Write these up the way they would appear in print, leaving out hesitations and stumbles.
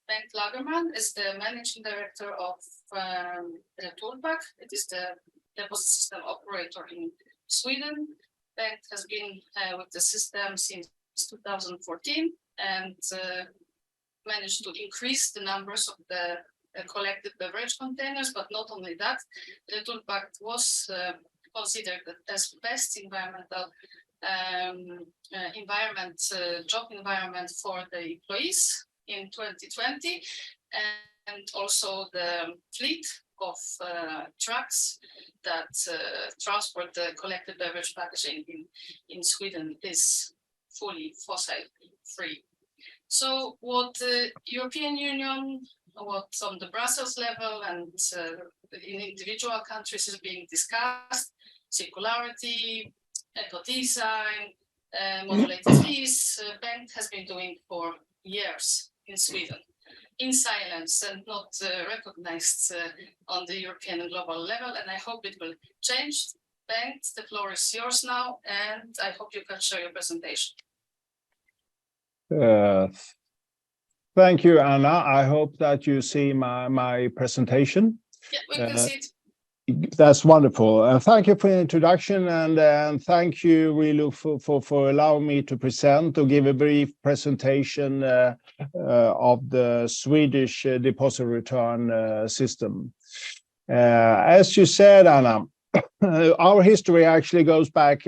Bengt Lagerman is the managing director of Returpack. It is the deposit system operator in Sweden. Bengt has been with the system since 2014 and managed to increase the numbers of the collected beverage containers, but not only that, Returpack was considered as best environmental job environment for the employees in 2020, and also the fleet of trucks that transport the collected beverage packaging in Sweden is fully fossil free. So what the European Union, what on the Brussels level and in individual countries is being discussed, circularity, eco-design, modulated fees, Bengt has been doing for years in Sweden, in silence and not recognized on the European and global level, and I hope it will change. Bengt, the floor is yours now, and I hope you can show your presentation. Thank you, Anna. I hope that you see my presentation. Yeah, we can see it. That's wonderful. Thank you for the introduction, and thank you really for allowing me to present or give a brief presentation of the Swedish deposit return system. As you said, Anna, our history actually goes back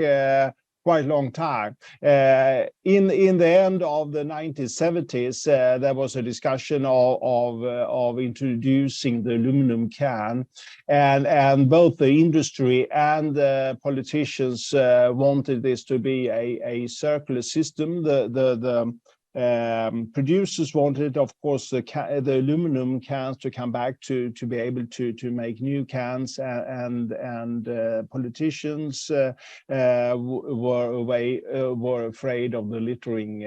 quite a long time. In the end of the 1970s, there was a discussion of introducing the aluminum can, and both the industry and the politicians wanted this to be a circular system. The producers wanted, of course, the aluminum cans to come back to be able to make new cans, and politicians were afraid of the littering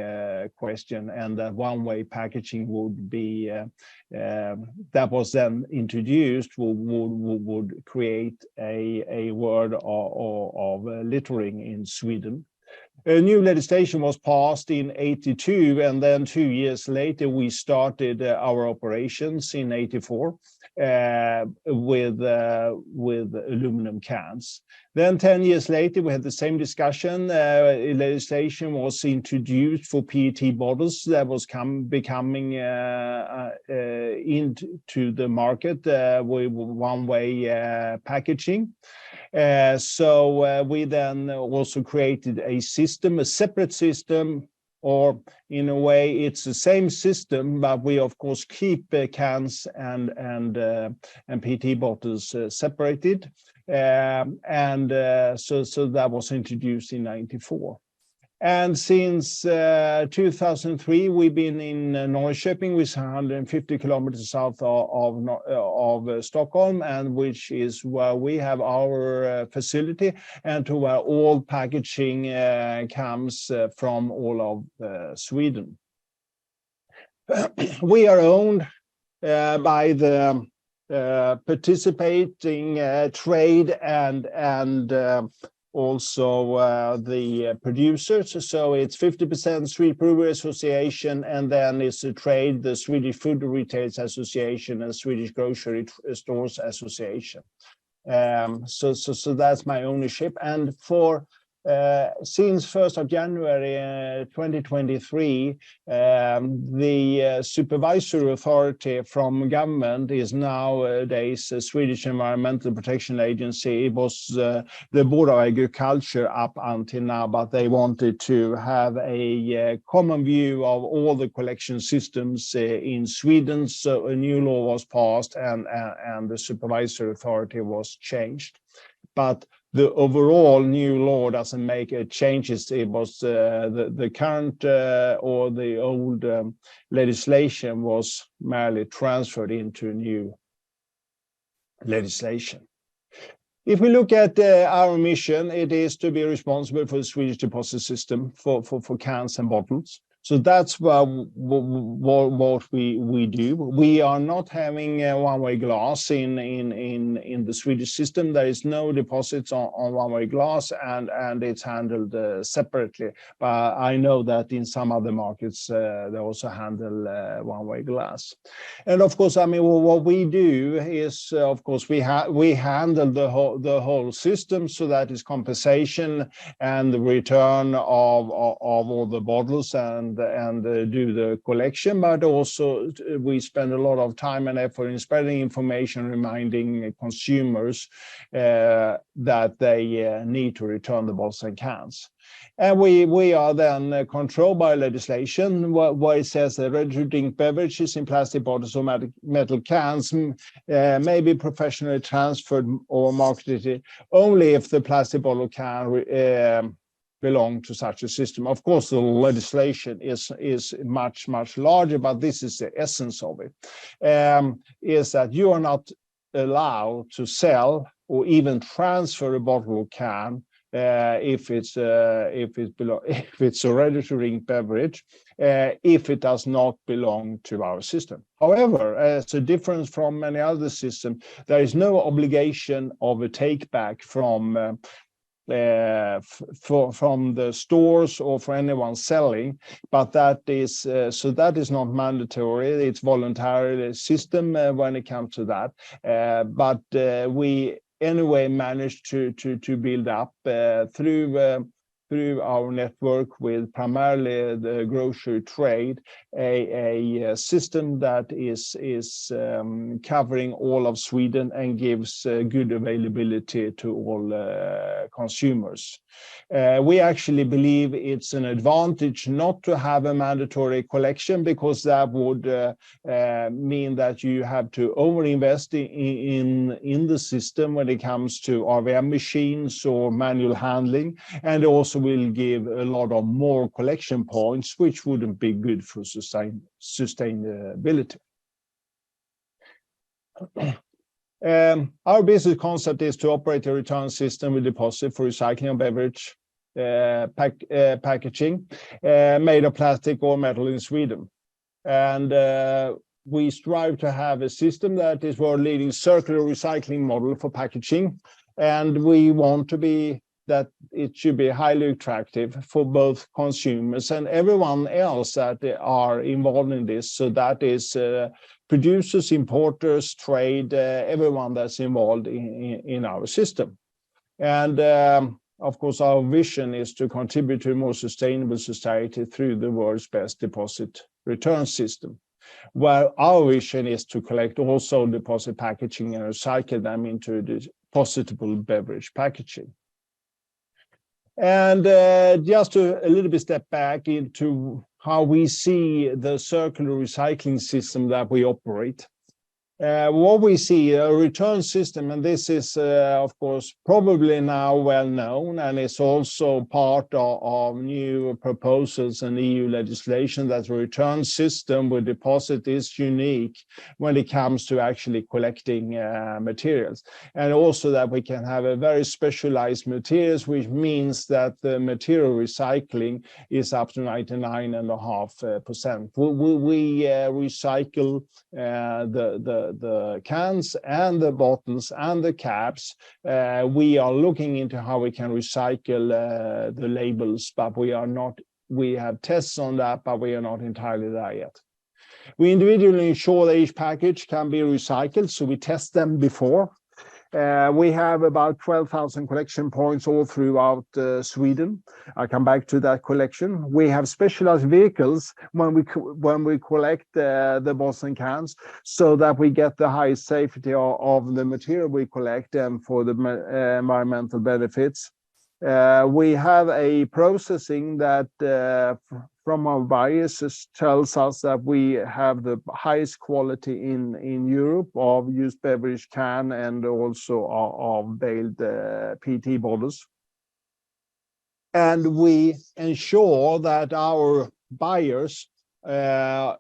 question, and that one-way packaging would be that was then introduced would create a word of littering in Sweden. A new legislation was passed in '82, and then 2 years later we started our operations in '84 with aluminum cans. Then 10 years later we had the same discussion. Legislation was introduced for PET bottles that was becoming into the market with one-way packaging. So we then also created a system, a separate system, or in a way it's the same system, but we of course keep cans and PET bottles separated. So that was introduced in '94. And since 2003, we've been in Norrköping, which is 150 kilometers south of Stockholm, and which is where we have our facility, and to where all packaging comes from all of Sweden. We are owned by the participating trade and also the producers. So it's 50% Swedish Brewery Association, and then it's a trade, the Swedish Food Retail Association and Swedish Grocery Stores Association. So that's my ownership. And for since 1st of January 2023, the supervisory authority from government is nowadays a Swedish Environmental Protection Agency. It was the Board of Agriculture up until now, but they wanted to have a common view of all the collection systems in Sweden. So a new law was passed, and the supervisory authority was changed. But the overall new law doesn't make changes. It was the current or the old legislation was merely transferred into new legislation. If we look at our mission, it is to be responsible for the Swedish deposit system for cans and bottles. So that's what we do. We are not having one-way glass in the Swedish system. There is no deposits on one-way glass, and it's handled separately. But I know that in some other markets they also handle one-way glass. And of course, I mean, what we do is, of course, we handle the whole system, so that is compensation and the return of all the bottles and do the collection, but also we spend a lot of time and effort in spreading information, reminding consumers that they need to return the bottles and cans. And we are then controlled by legislation where it says that ready-to-drink beverages in plastic bottles or metal cans may be professionally transferred or marketed only if the plastic bottle can belong to such a system. Of course, the legislation is much larger, but this is the essence of it. Is that you are not allowed to sell or even transfer a bottle or can if it's a ready-to-drink beverage, if it does not belong to our system. However, as a difference from many other systems, there is no obligation of a take-back from the stores or for anyone selling, but that is so that is not mandatory. It's voluntary system when it comes to that. But we anyway managed to build up through our network with primarily the grocery trade, a system that is covering all of Sweden and gives good availability to all consumers. We actually believe it's an advantage not to have a mandatory collection, because that would mean that you have to overinvest in the system when it comes to RVM machines or manual handling, and also will give a lot of more collection points, which wouldn't be good for sustainability. Our business concept is to operate a return system with deposit for recycling of beverage packaging made of plastic or metal in Sweden. And we strive to have a system that is world-leading circular recycling model for packaging, and we want to be that it should be highly attractive for both consumers and everyone else that are involved in this. So that is producers, importers, trade, everyone that's involved in our system. And of course, our vision is to contribute to a more sustainable society through the world's best deposit return system, where our vision is to collect also deposit packaging and recycle them into depositable beverage packaging. And just to a little bit step back into how we see the circular recycling system that we operate. What we see, a return system, and this is, of course, probably now well known, and it's also part of new proposals and EU legislation, that the return system with deposit is unique when it comes to actually collecting materials. And also that we can have a very specialized materials, which means that the material recycling is up to 99.5%. We recycle the cans and the bottles and the caps. We are looking into how we can recycle the labels, but we have tests on that, but we are not entirely there yet. We individually ensure that each package can be recycled, so we test them before. We have about 12,000 collection points all throughout Sweden. I'll come back to that collection. We have specialized vehicles when we collect the bottles and cans, so that we get the highest safety of the material we collect and for the environmental benefits. We have a processing that from our buyers tells us that we have the highest quality in Europe of used beverage can and also of baled PET bottles. And we ensure that our buyers are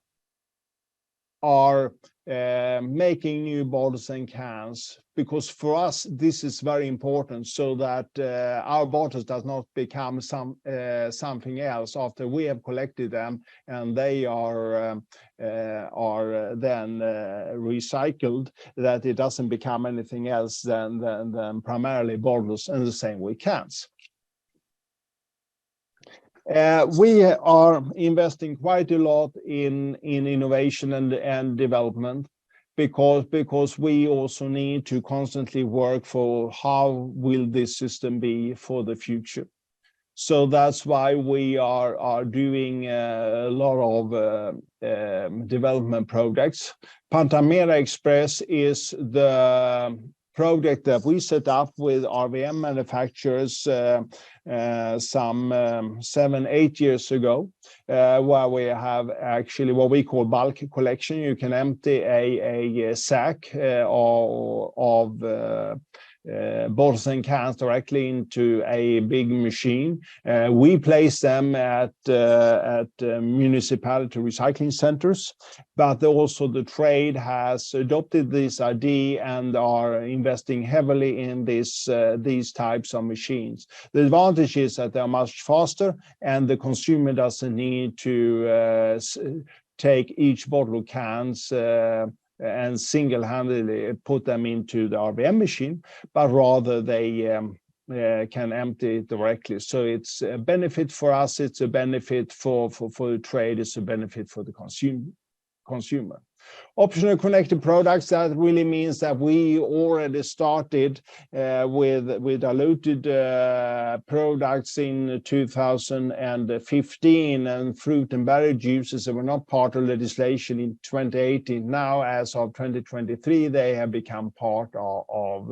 making new bottles and cans, because for us this is very important, so that our bottles does not become something else after we have collected them, and they are then recycled, that it doesn't become anything else than primarily bottles, and the same with cans. We are investing quite a lot in innovation and development, because we also need to constantly work for how will this system be for the future. So that's why we are doing a lot of development projects. Pantamera Express is the project that we set up with RVM manufacturers some 7-8 years ago, where we have actually what we call bulk collection. You can empty a sack of bottles and cans directly into a big machine. We place them at municipality recycling centers, but also the trade has adopted this idea and are investing heavily in these types of machines. The advantage is that they're much faster, and the consumer doesn't need to take each bottle of cans and single-handedly put them into the RVM machine, but rather they can empty it directly. So it's a benefit for us, it's a benefit for the trade, it's a benefit for the consumer. Optional connected products, that really means that we already started with diluted products in 2015, and fruit and berry juices that were not part of legislation in 2018. Now, as of 2023, they have become part of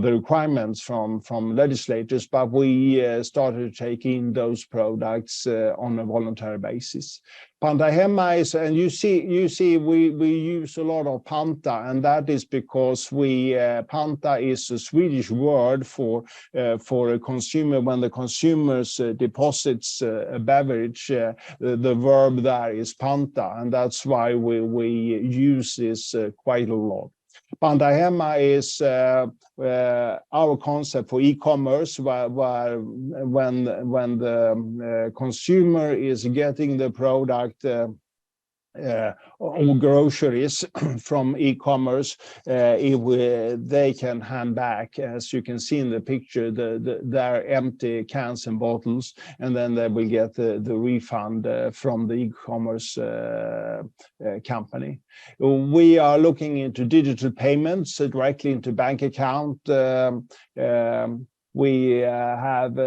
the requirements from legislators, but we started to take in those products on a voluntary basis. Panta Hemma is, and you see we use a lot of Panta, and that is because Panta is a Swedish word for a consumer. When the consumer deposits a beverage, the verb there is Panta, and that's why we use this quite a lot. Panta Hemma is our concept for e-commerce, where when the consumer is getting the product or groceries from e-commerce, they can hand back, as you can see in the picture, their empty cans and bottles, and then they will get the refund from the e-commerce company. We are looking into digital payments directly into bank account. We have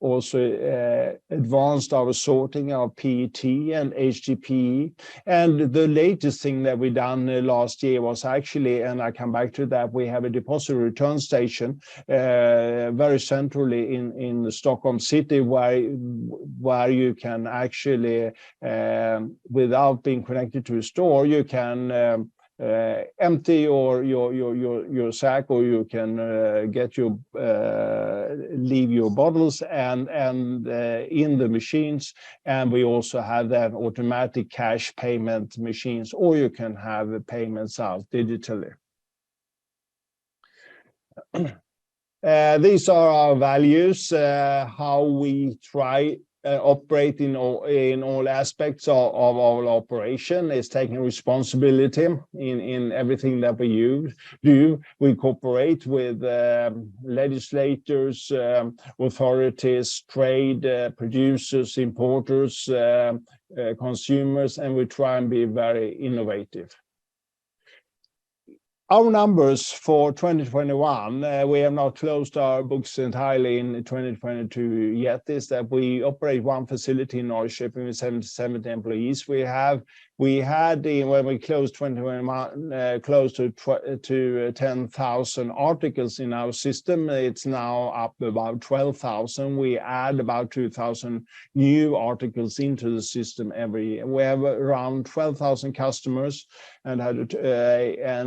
also advanced our sorting of PET and HDPE. And the latest thing that we done last year was actually, and I come back to that, we have a deposit return station very centrally in the Stockholm city, where you can actually, without being connected to a store, you can empty your sack, or you can leave your bottles and in the machines. And we also have that automatic cash payment machines, or you can have payments out digitally. These are our values, how we try operate in all aspects of our operation, is taking responsibility in everything that we do. We cooperate with legislators, authorities, trade, producers, importers, consumers, and we try and be very innovative. Our numbers for 2021, we have not closed our books entirely in 2022 yet, is that we operate one facility in Norrköping with 70 employees. We had, when we closed 2021, close to 10,000 articles in our system. It's now up about 12,000. We add about 2,000 new articles into the system every year. We have around 12,000 customers and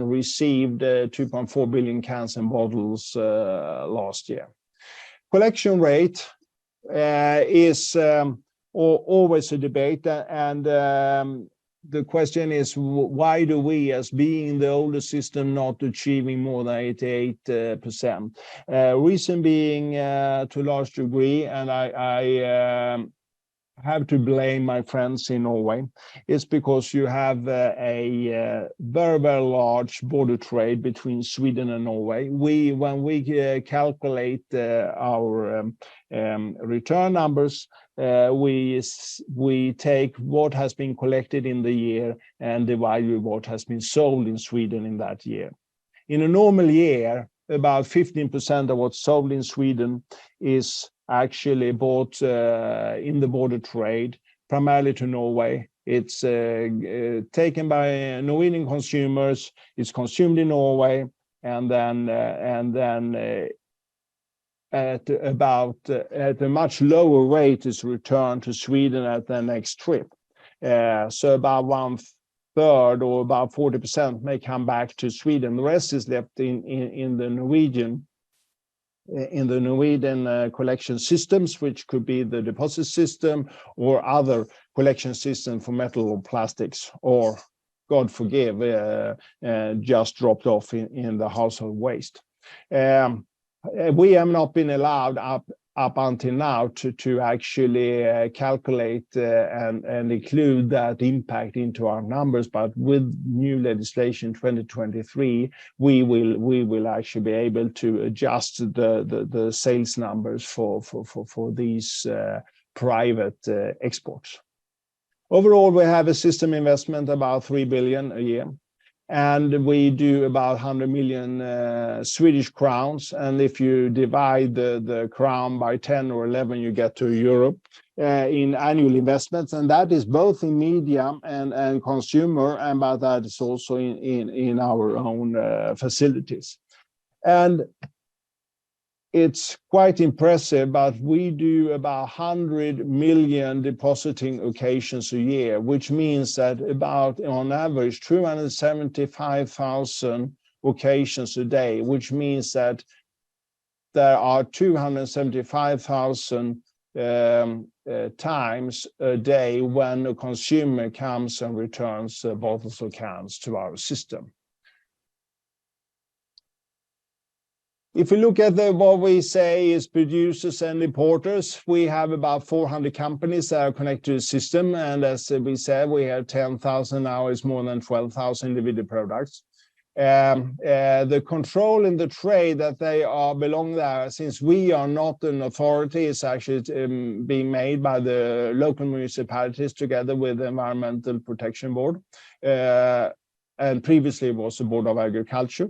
received 2.4 billion cans and bottles last year. Collection rate is always a debate, and the question is, why do we, as being the older system, not achieving more than 88%? Reason being, to a large degree, and I have to blame my friends in Norway. It's because you have a very, very large border trade between Sweden and Norway. When we calculate our return numbers, we take what has been collected in the year and divide with what has been sold in Sweden in that year. In a normal year, about 15% of what's sold in Sweden is actually bought in the border trade, primarily to Norway. It's taken by Norwegian consumers, it's consumed in Norway, and then at a much lower rate is returned to Sweden at the next trip. So about 1/3 or about 40% may come back to Sweden. The rest is left in the Norwegian collection systems, which could be the deposit system or other collection system for metal or plastics, or God forgive, just dropped off in the household waste. We have not been allowed up until now to actually calculate and include that impact into our numbers, but with new legislation 2023, we will actually be able to adjust the sales numbers for these private exports. Overall, we have a system investment about 3 billion a year, and we do about 100 million Swedish crowns. And if you divide the crown by 10 or 11, you get to Europe in annual investments. And that is both in media and consumer, and but that is also in our own facilities. And it's quite impressive, but we do about 100 million depositing occasions a year, which means that about, on average, 275,000 occasions a day, which means that there are 275,000 times a day when a consumer comes and returns bottles or cans to our system. If we look at what we say is producers and importers, we have about 400 companies that are connected to the system. And as we said, we have 10,000 now, it's more than 12,000 individual products. The control in the trade that they are belong there, since we are not an authority, is actually being made by the local municipalities together with the Environmental Protection Board. And previously it was the Board of Agriculture.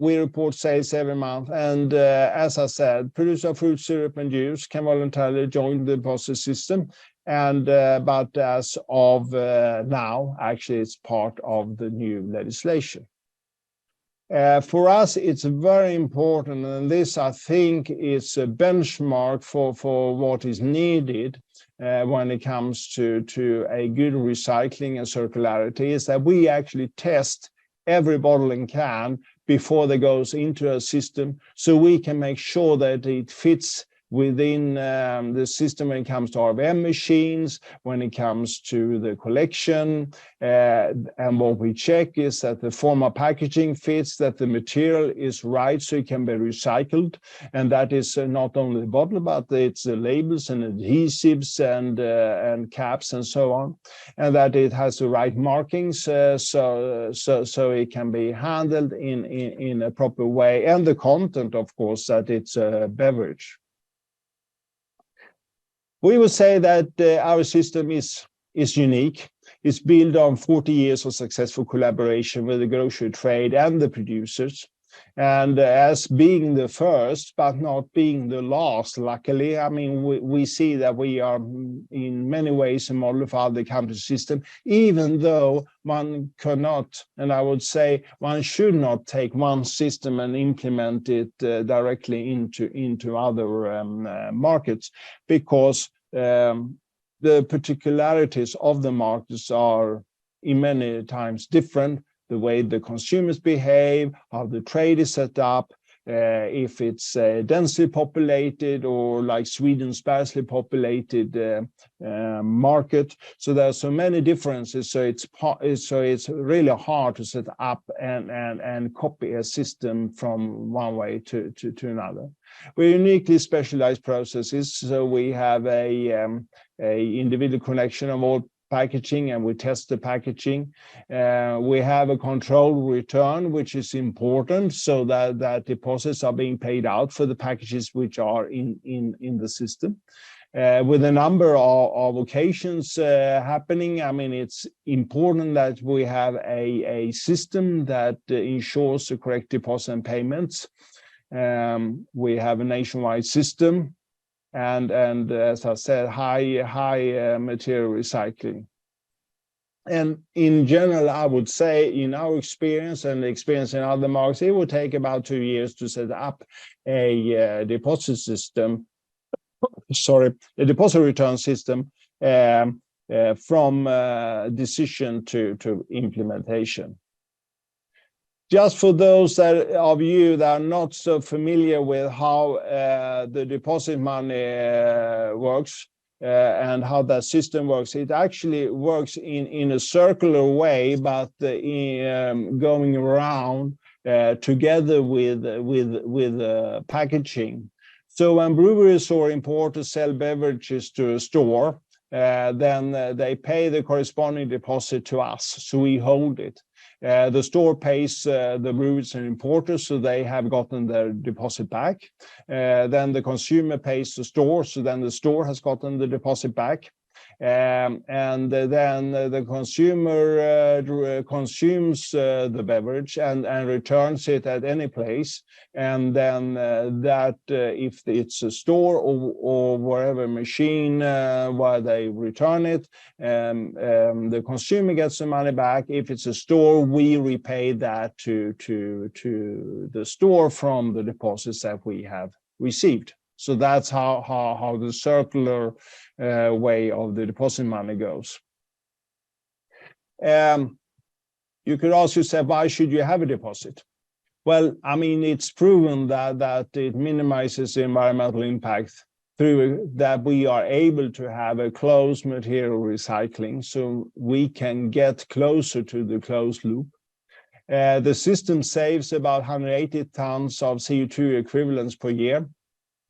We report sales every month, and as I said, producer of fruit, syrup, and juice can voluntarily join the deposit system. And but as of now, actually, it's part of the new legislation. For us, it's very important, and this, I think, is a benchmark for what is needed when it comes to a good recycling and circularity, is that we actually test every bottle and can before they goes into a system, so we can make sure that it fits within the system when it comes to RVM machines, when it comes to the collection. And what we check is that the form of packaging fits, that the material is right so it can be recycled. And that is not only the bottle, but it's the labels and adhesives and caps and so on. And that it has the right markings so it can be handled in a proper way. And the content, of course, that it's a beverage. We would say that our system is unique. It's built on 40 years of successful collaboration with the grocery trade and the producers. And as being the first, but not being the last, luckily, I mean, we see that we are in many ways a model for other country system, even though one cannot, and I would say one should not take one system and implement it directly into other markets, because the particularities of the markets are in many times different. The way the consumers behave, how the trade is set up, if it's densely populated or like Sweden, sparsely populated market. So there are so many differences. So it's really hard to set up and copy a system from one way to another. We're uniquely specialized processes. So we have a individual connection of all packaging, and we test the packaging. We have a controlled return, which is important, so that deposits are being paid out for the packages which are in the system. With a number of occasions happening, I mean, it's important that we have a system that ensures the correct deposit and payments. We have a nationwide system. And as I said, high material recycling. And in general, I would say, in our experience and experience in other markets, it would take about 2 years to set up a deposit system. Sorry, a deposit return system from decision to implementation. Just for those of you that are not so familiar with how the deposit money works and how that system works, it actually works in a circular way, but going around together with packaging. So when breweries or importers sell beverages to a store, then they pay the corresponding deposit to us, so we hold it. The store pays the breweries and importers, so they have gotten their deposit back. Then the consumer pays the store, so then the store has gotten the deposit back. And then the consumer consumes the beverage and returns it at any place. And then if it's a store or wherever machine where they return it, the consumer gets the money back. If it's a store, we repay that to the store from the deposits that we have received. So that's how the circular way of the deposit money goes. You could ask yourself, why should you have a deposit? Well, I mean, it's proven that it minimizes the environmental impact through that we are able to have a closed material recycling, so we can get closer to the closed loop. The system saves about 180 tons of CO2 equivalents per year.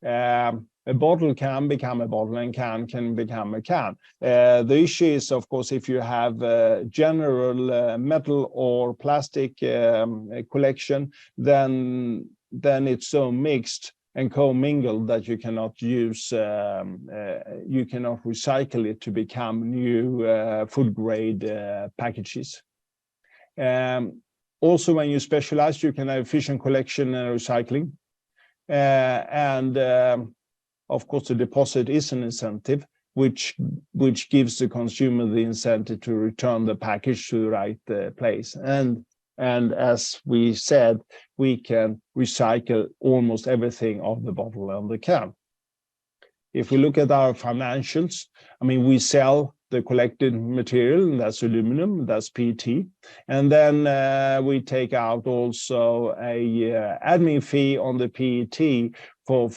A bottle can become a bottle and can become a can. The issue is, of course, if you have general metal or plastic collection, then it's so mixed and co-mingled that you cannot use, you cannot recycle it to become new food grade packages. Also, when you specialize, you can have efficient collection and recycling. Of course, the deposit is an incentive, which gives the consumer the incentive to return the package to the right place. And as we said, we can recycle almost everything of the bottle and the can. If we look at our financials, I mean, we sell the collected material, and that's aluminum, that's PET. And then we take out also a admin fee on the PET for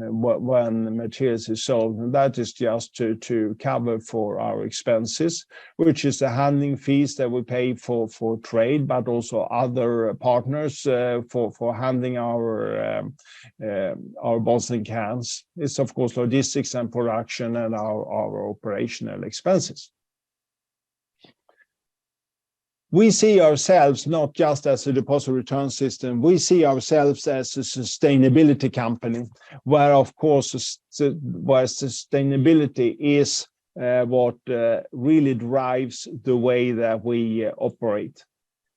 when the materials is sold. And that is just to cover for our expenses, which is the handling fees that we pay for trade, but also other partners for handling our bottles and cans. It's of course logistics and production and our operational expenses. We see ourselves not just as a deposit return system, we see ourselves as a sustainability company, where of course where sustainability is what really drives the way that we operate.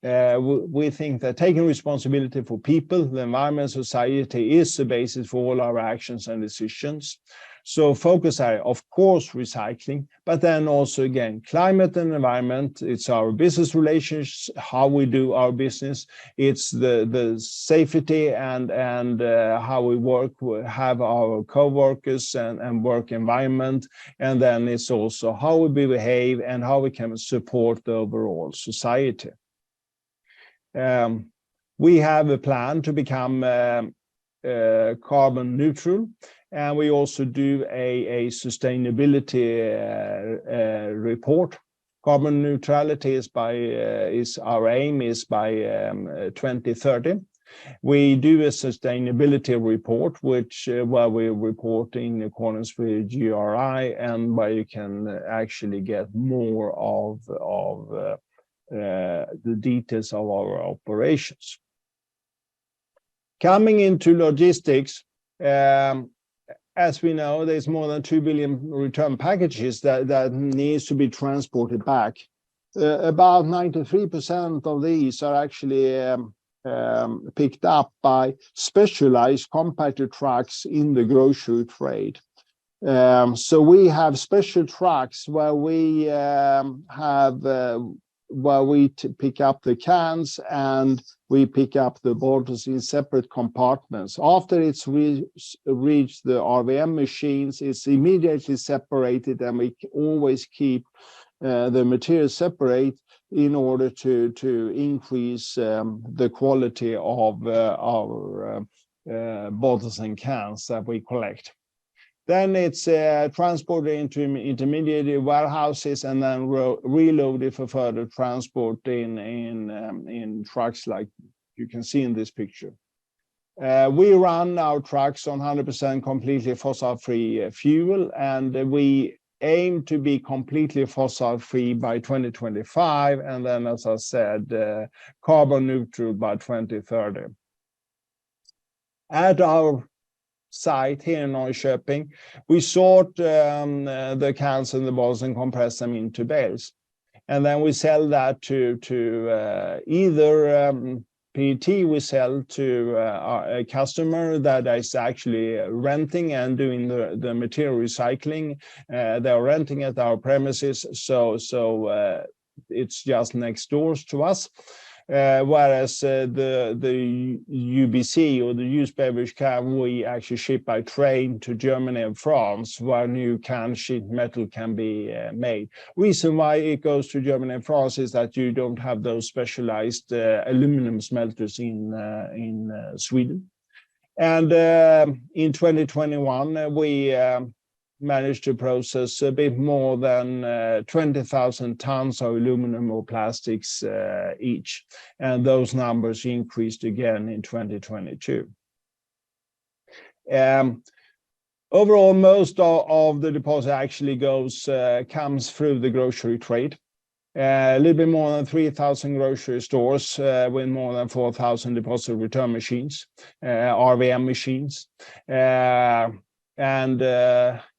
We think that taking responsibility for people, the environment, society is the basis for all our actions and decisions. So focus area, of course, recycling, but then also again, climate and environment. It's our business relations, how we do our business. It's the safety and how we work, have our co-workers and work environment. And then it's also how we behave and how we can support the overall society. We have a plan to become carbon neutral, and we also do a sustainability report. Carbon neutrality is our aim is by 2030. We do a sustainability report, which where we report in accordance with GRI, and where you can actually get more of the details of our operations. Coming into logistics, as we know, there's more than 2 billion return packages that needs to be transported back. About 93% of these are actually picked up by specialized compactor trucks in the grocery trade. So we have special trucks where we pick up the cans and we pick up the bottles in separate compartments. After it's reached the RVM machines, it's immediately separated, and we always keep the material separate in order to increase the quality of our bottles and cans that we collect. Then it's transported into intermediate warehouses and then reloaded for further transport in trucks like you can see in this picture. We run our trucks on 100% completely fossil-free fuel, and we aim to be completely fossil-free by 2025, and then, as I said, carbon neutral by 2030. At our site here in Norrköping, we sort the cans and the bottles and compress them into bales, and then we sell that to either PET we sell to a customer that is actually renting and doing the material recycling. They're renting at our premises, so it's just next door to us. Whereas the UBC, or the used beverage can, we actually ship by train to Germany and France, where new can sheet metal can be made. Reason why it goes to Germany and France is that you don't have those specialized aluminum smelters in Sweden. And in 2021, we managed to process a bit more than 20,000 tons of aluminum or plastics each, and those numbers increased again in 2022. Overall, most of the deposit actually comes through the grocery trade. A little bit more than 3,000 grocery stores with more than 4,000 deposit return machines, RVM machines, and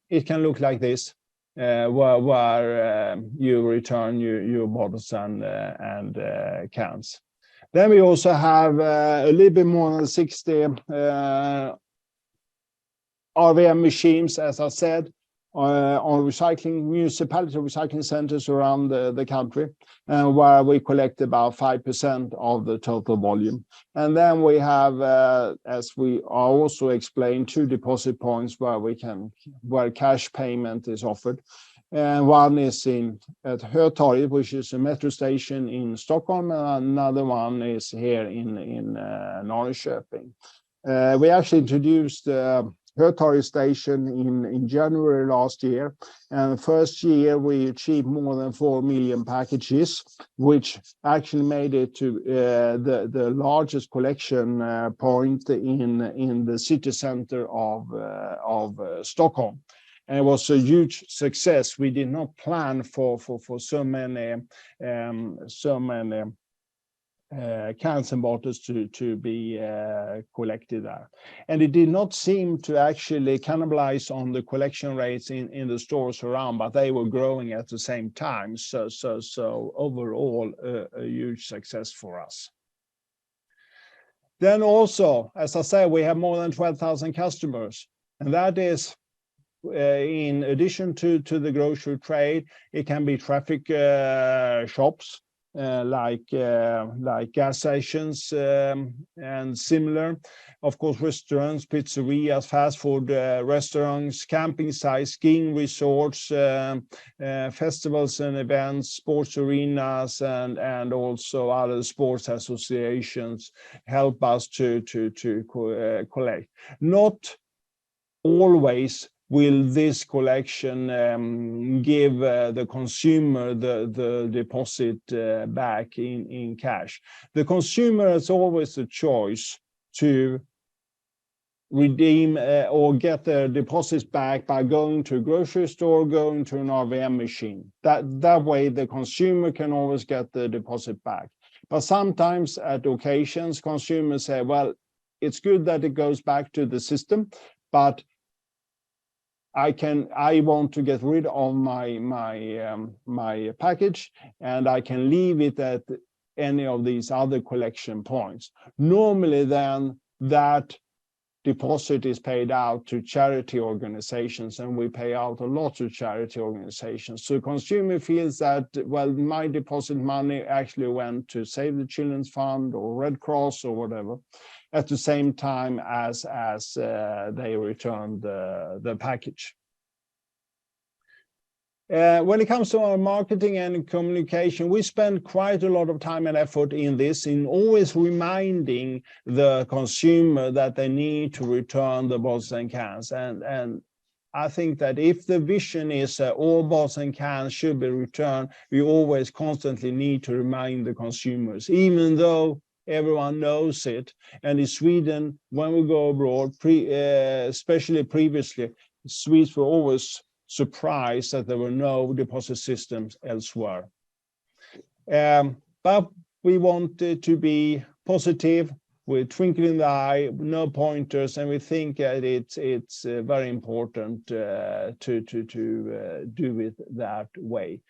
it can look like this, where you return your bottles and cans. Then we also have a little bit more than 60 RVM machines, as I said, on municipality recycling centers around the country, where we collect about 5% of the total volume. And then we have, as we also explained, 2 deposit points where cash payment is offered. And one is at Returpack, which is a metro station in Stockholm, and another one is here in Norrköping. We actually introduced Returpack station in January last year, and the first year we achieved more than 4 million packages, which actually made it to the largest collection point in the city center of Stockholm. And it was a huge success. We did not plan for so many cans and bottles to be collected there. And it did not seem to actually cannibalize on the collection rates in the stores around, but they were growing at the same time. So overall, a huge success for us. Then also, as I said, we have more than 12,000 customers, and that is in addition to the grocery trade. It can be traffic shops, like gas stations and similar. Of course, restaurants, pizzerias, fast food restaurants, camping sites, skiing resorts, festivals and events, sports arenas, and also other sports associations help us to collect. Not always will this collection give the consumer the deposit back in cash. The consumer has always a choice to redeem or get their deposits back by going to a grocery store, going to an RVM machine. That way the consumer can always get the deposit back. But sometimes at occasions, consumers say, well, it's good that it goes back to the system, but I want to get rid of my package, and I can leave it at any of these other collection points. Normally then that deposit is paid out to charity organizations, and we pay out a lot to charity organizations. So consumer feels that, well, my deposit money actually went to Save the Children's Fund or Red Cross or whatever, at the same time as they return the package. When it comes to our marketing and communication, we spend quite a lot of time and effort in this, in always reminding the consumer that they need to return the bottles and cans. And I think that if the vision is all bottles and cans should be returned, we always constantly need to remind the consumers, even though everyone knows it. And in Sweden, when we go abroad, especially previously, Swedes were always surprised that there were no deposit systems elsewhere. But we wanted to be positive, with twinkle in the eye, no pointers, and we think that it's very important to do it that way.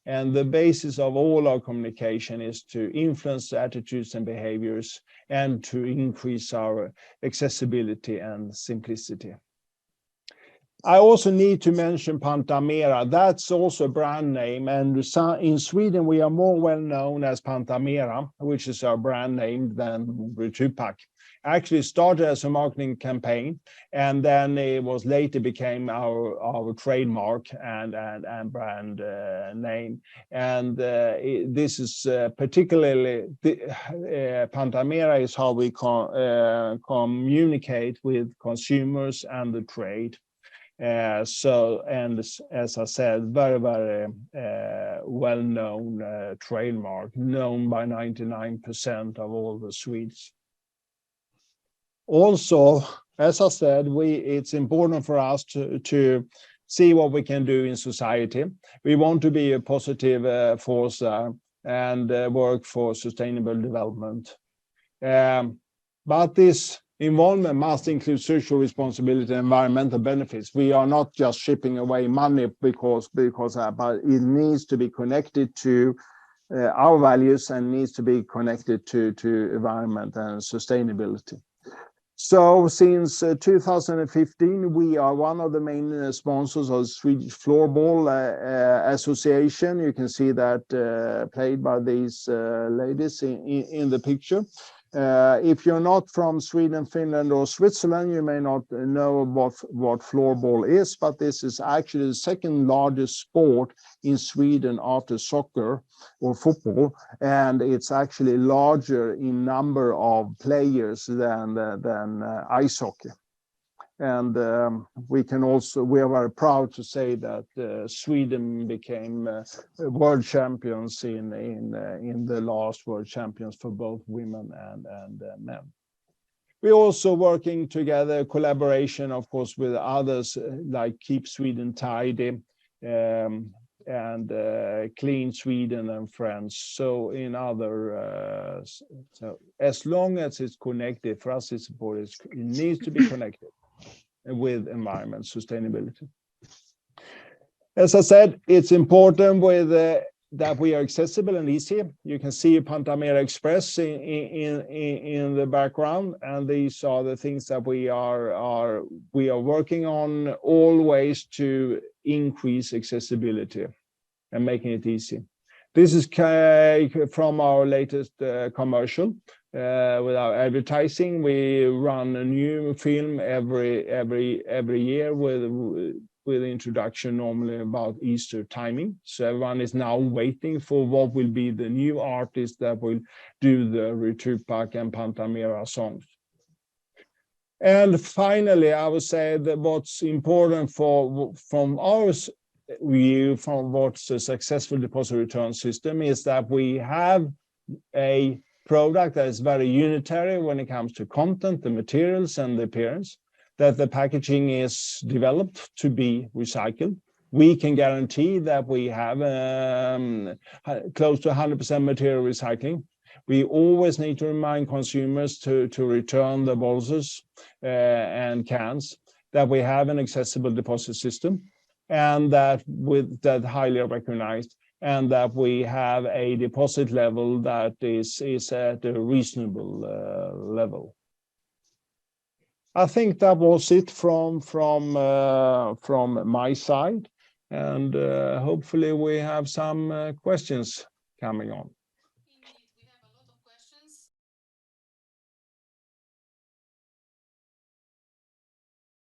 And the basis of all our communication is to influence attitudes and behaviors and to increase our accessibility and simplicity. I also need to mention Pantamera. That's also a brand name, and in Sweden we are more well known as Pantamera, which is our brand name, than Returpack. Actually started as a marketing campaign, and then it was later became our trademark and brand name. And this is particularly Pantamera is how we communicate with consumers and the trade. And as I said, very well-known trademark, known by 99% of all the Swedes. Also, as I said, it's important for us to see what we can do in society. We want to be a positive force and work for sustainable development. But this involvement must include social responsibility and environmental benefits. We are not just shipping away money but it needs to be connected to our values and needs to be connected to environment and sustainability. So since 2015, we are one of the main sponsors of the Swedish Floorball Association. You can see that played by these ladies in the picture. If you're not from Sweden, Finland, or Switzerland, you may not know what floorball is, but this is actually the second largest sport in Sweden after soccer or football, and it's actually larger in number of players than ice hockey. And we are very proud to say that Sweden became world champions in the last world champions for both women and men. We're also working together, collaboration, of course, with others like Keep Sweden Tidy and Clean Sweden and Friends. So in other, so as long as it's connected, for us it's important, it needs to be connected with environment sustainability. As I said, it's important with that we are accessible and easy. You can see Pantamera Express in the background, and these are the things that we are working on always to increase accessibility and making it easy. This is from our latest commercial. With our advertising, we run a new film every year with introduction normally about Easter timing. So everyone is now waiting for what will be the new artist that will do the Returpack and Pantamera songs. And finally, I would say that what's important from our view, from what's a successful deposit return system, is that we have a product that is very unitary when it comes to content, the materials, and the appearance, that the packaging is developed to be recycled. We can guarantee that we have close to 100% material recycling. We always need to remind consumers to return the bottles and cans, that we have an accessible deposit system, and that highly recognized, and that we have a deposit level that is at a reasonable level. I think that was it from my side, and hopefully we have some questions coming on.